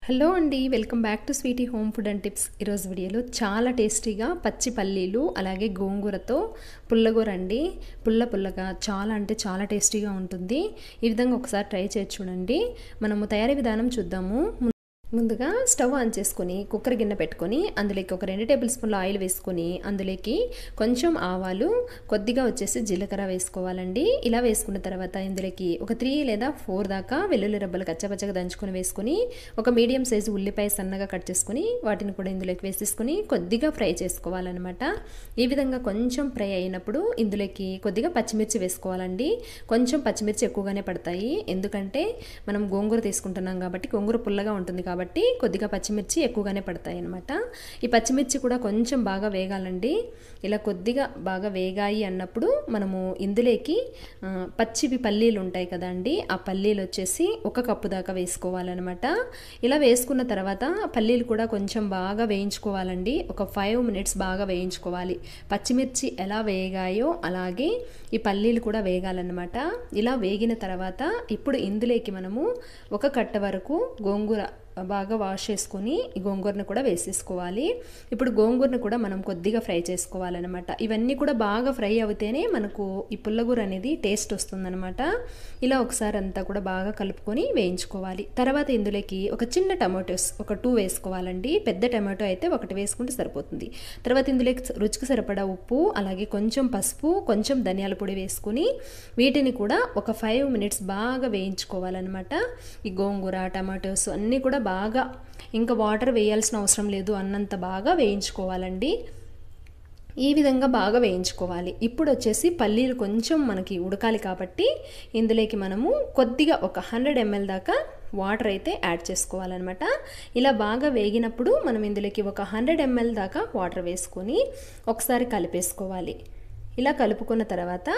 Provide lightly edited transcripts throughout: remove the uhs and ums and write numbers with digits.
Hello అండి, welcome back to Sweety Home Food and Tips. ఈరోజు వీడియోలో చాలా టేస్టీగా పచ్చి పల్లీలు అలాగే గోంగూరతో పుల్లగూర అండి. పుల్లగా చాలా అంటే చాలా టేస్టీగా ఉంటుంది. ఈ విధంగా ఒకసారి ట్రై చేసి చూడండి. మనము తయారీ విధానం చూద్దాము. ముందుగా స్టవ్ ఆన్ చేసుకొని కుక్కర్ గిన్నె పెట్టుకొని అందులోకి ఒక 2 టేబుల్ స్పూన్ల ఆయిల్ వేసుకొని అందులోకి కొంచెం ఆవాలు, కొద్దిగా వచ్చేసి జీలకర్ర వేసుకోవాలండి. ఇలా వేసుకున్న తర్వాత ఇందులోకి ఒక 3 లేదా 4 దాకా వెల్లుల్లి రబ్బలు కచ్చపచ్చగా దంచుకొని వేసుకొని ఒక మీడియం సైజు ఉల్లిపాయ సన్నగా కట్ చేసుకొని వాటిని కూడా ఇందులోకి వేసేసుకొని కొద్దిగా ఫ్రై చేసుకోవాలన్నమాట. ఈ విధంగా కొంచెం ఫ్రై అయినప్పుడు ఇందులోకి కొద్దిగా పచ్చిమిర్చి వేసుకోవాలండి. కొంచెం పచ్చిమిర్చి ఎక్కువగానే పడతాయి, ఎందుకంటే మనం గోంగూర తీసుకుంటున్నాం కాబట్టి గోంగూర పుల్లగా ఉంటుంది కాబట్టి కొద్దిగా పచ్చిమిర్చి ఎక్కువగానే పడతాయి అన్నమాట. ఈ పచ్చిమిర్చి కూడా కొంచెం బాగా వేగాలండి. ఇలా కొద్దిగా బాగా వేగాయి అన్నప్పుడు మనము ఇందులోకి పచ్చివి పల్లీలు ఉంటాయి కదండి, ఆ పల్లీలు వచ్చేసి 1 కప్పు దాకా వేసుకోవాలన్నమాట. ఇలా వేసుకున్న తర్వాత పల్లీలు కూడా కొంచెం బాగా వేయించుకోవాలండి. ఒక 5 మినిట్స్ బాగా వేయించుకోవాలి. పచ్చిమిర్చి ఎలా వేగాయో అలాగే ఈ పల్లీలు కూడా వేగాలన్నమాట. ఇలా వేగిన తర్వాత ఇప్పుడు ఇందులోకి మనము 1 కట్ట వరకు గోంగూర బాగా వాష్ చేసుకొని ఈ గోంగూరను కూడా వేసేసుకోవాలి. ఇప్పుడు గోంగూరను కూడా మనం కొద్దిగా ఫ్రై చేసుకోవాలన్నమాట. ఇవన్నీ కూడా బాగా ఫ్రై అవుతేనే మనకు ఈ పుల్లగూర అనేది టేస్ట్ వస్తుందన్నమాట. ఇలా ఒకసారి అంతా కూడా బాగా కలుపుకొని వేయించుకోవాలి. తర్వాత ఇందులోకి ఒక చిన్న టమాటోస్ ఒక 2 వేసుకోవాలండి. పెద్ద టమాటో అయితే 1 వేసుకుంటే సరిపోతుంది. తర్వాత ఇందులోకి రుచికి సరిపడా ఉప్పు, అలాగే కొంచెం పసుపు, కొంచెం ధనియాల పొడి వేసుకుని వీటిని కూడా ఒక 5 మినిట్స్ బాగా వేయించుకోవాలన్నమాట. ఈ గోంగూర, టమాటోస్ అన్నీ కూడా బాగా, ఇంకా వాటర్ వేయాల్సిన అవసరం లేదు అన్నంత బాగా వేయించుకోవాలండి. ఈ విధంగా బాగా వేయించుకోవాలి. ఇప్పుడు వచ్చేసి పల్లీలు కొంచెం మనకి ఉడకాలి కాబట్టి ఇందులోకి మనము కొద్దిగా ఒక 100 ml దాకా వాటర్ అయితే యాడ్ చేసుకోవాలన్నమాట. ఇలా బాగా వేగినప్పుడు మనం ఇందులోకి ఒక 100 ml దాకా వాటర్ వేసుకొని ఒకసారి కలిపేసుకోవాలి. ఇలా కలుపుకున్న తర్వాత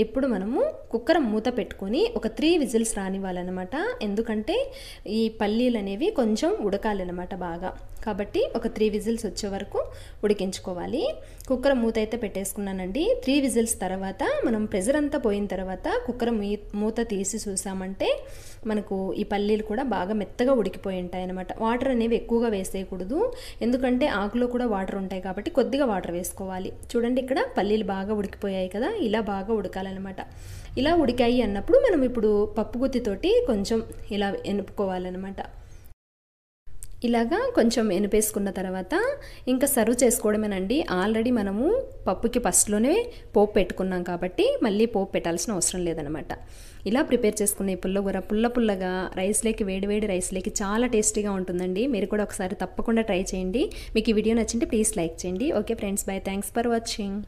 ఇప్పుడు మనము కుక్కర్ మూత పెట్టుకొని ఒక 3 విజిల్స్ రానివ్వాలన్నమాట. ఎందుకంటే ఈ పల్లీలు అనేవి కొంచెం ఉడకాలన్నమాట బాగా, కాబట్టి ఒక 3 విజిల్స్ వచ్చే వరకు ఉడికించుకోవాలి. కుక్కర్ మూత అయితే పెట్టేసుకున్నానండి. 3 విజిల్స్ తర్వాత మనం ప్రెజర్ అంతా పోయిన తర్వాత కుక్కర్ మూత తీసి చూసామంటే మనకు ఈ పల్లీలు కూడా బాగా మెత్తగా ఉడికిపోయి ఉంటాయి అన్నమాట. వాటర్ అనేవి ఎక్కువగా వేసేయకూడదు, ఎందుకంటే ఆకులో కూడా వాటర్ ఉంటాయి కాబట్టి కొద్దిగా వాటర్ వేసుకోవాలి. చూడండి, ఇక్కడ పల్లీలు బాగా ఉడికిపోయాయి కదా, ఇలా బాగా ఉడకాలన్నమాట. ఇలా ఉడికాయి అన్నప్పుడు మనం ఇప్పుడు పప్పు గుత్తితోటి కొంచెం ఇలా ఎనుపుకోవాలన్నమాట. ఇలాగా కొంచెం ఎనిపేసుకున్న తర్వాత ఇంకా సర్వ్ చేసుకోవడమేనండి. ఆల్రెడీ మనము పప్పుకి ఫస్ట్లోనే పోపు పెట్టుకున్నాం కాబట్టి మళ్ళీ పోపు పెట్టాల్సిన అవసరం లేదనమాట. ఇలా ప్రిపేర్ చేసుకునే పుల్లగూర పుల్లగా రైస్లోకి, వేడివేడి రైస్లోకి చాలా టేస్టీగా ఉంటుందండి. మీరు కూడా ఒకసారి తప్పకుండా ట్రై చేయండి. మీకు ఈ వీడియో నచ్చింటే ప్లీజ్ లైక్ చేయండి. Okay friends, by. Thanks for watching.